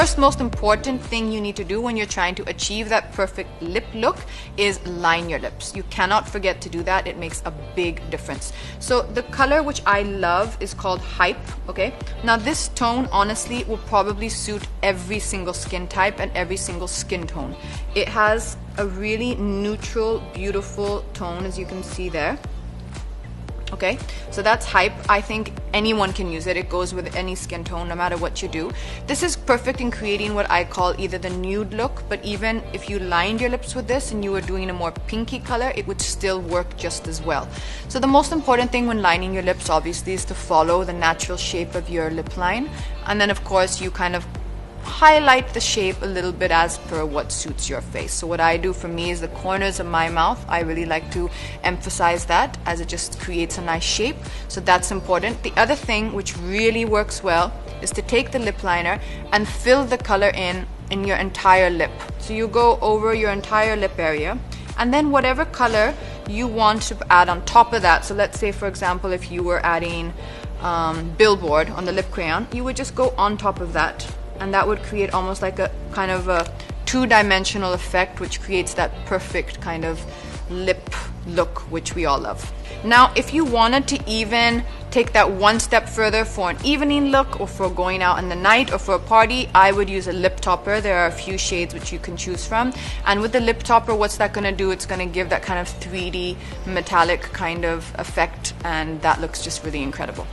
first most important thing you need to do when you're trying to achieve that perfect lip look is line your lips. You cannot forget to do that. It makes a big difference. So the color which I love is called Hype, okay? Now this tone honestly will probably suit every single skin type and every single skin tone. It has a really neutral, beautiful tone, as you can see there. Okay, so that's Hype. I think anyone can use it. It goes with any skin tone, no matter what you do. This is perfect in creating what I call either the nude look, but even if you lined your lips with this and you were doing a more pinky color, it would still work just as well. So the most important thing when lining your lips, obviously, is to follow the natural shape of your lip line. And then, of course, you kind of highlight the shape a little bit as per what suits your face. So what I do for me is the corners of my mouth. I really like to emphasize that, as it just creates a nice shape. So that's important. The other thing which really works well is to take the lip liner and fill the color in your entire lip. So you go over your entire lip area, and then whatever color you want to add on top of that. So let's say, for example, if you were adding Billboard on the lip crayon, you would just go on top of that, and that would create almost like a kind of a two-dimensional effect, which creates that perfect kind of lip look which we all love. Now, if you wanted to even take that one step further for an evening look, or for going out in the night, or for a party, I would use a lip topper. There are a few shades which you can choose from, and with the lip topper, what's that going to do? It's going to give that kind of 3D metallic kind of effect, and that looks just really incredible.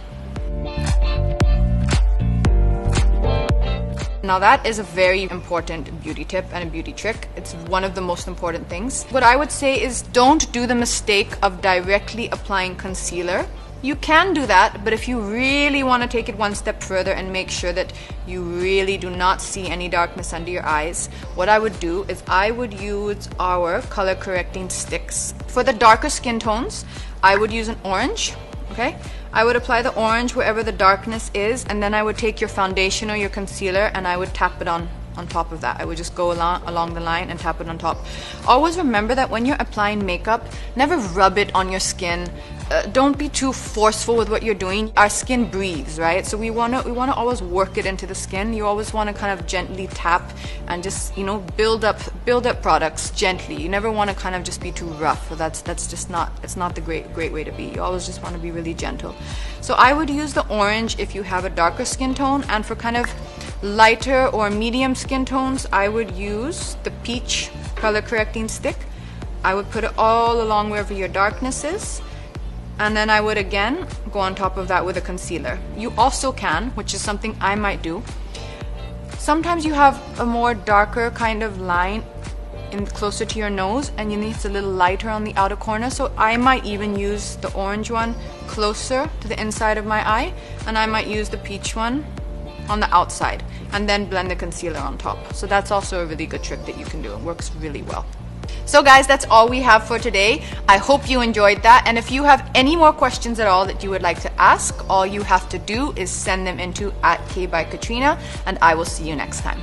Now that is a very important beauty tip and a beauty trick. It's one of the most important things. What I would say is, don't do the mistake of directly applying concealer. You can do that, but if you really want to take it one step further and make sure that you really do not see any darkness under your eyes, what I would do is I would use our color correcting sticks. For the darker skin tones, I would use an orange, okay? I would apply the orange wherever the darkness is, and then I would take your foundation or your concealer and I would tap it on top of that. I would just go along the line and tap it on top. Always remember that when you're applying makeup, never rub it on your skin. Don't be too forceful with what you're doing. Our skin breathes, right? So we wanna always work it into the skin. You always want to kind of gently tap and just, you know, build up products gently. You never want to kind of just be too rough. That's just not, it's not the great way to be. You always just want to be really gentle. So I would use the orange if you have a darker skin tone, and for kind of lighter or medium skin tones, I would use the peach color correcting stick. I would put it all along wherever your darkness is, and then I would again go on top of that with a concealer. You also can, which is something I might do, sometimes you have a more darker kind of line closer to your nose, and you need it's a little lighter on the outer corner, so I might even use the orange one closer to the inside of my eye, and I might use the peach one on the outside, and then blend the concealer on top. So that's also a really good trick that you can do. It works really well. So guys, that's all we have for today. I hope you enjoyed that, and if you have any more questions at all that you would like to ask, all you have to do is send them into @KByKatrina, and I will see you next time.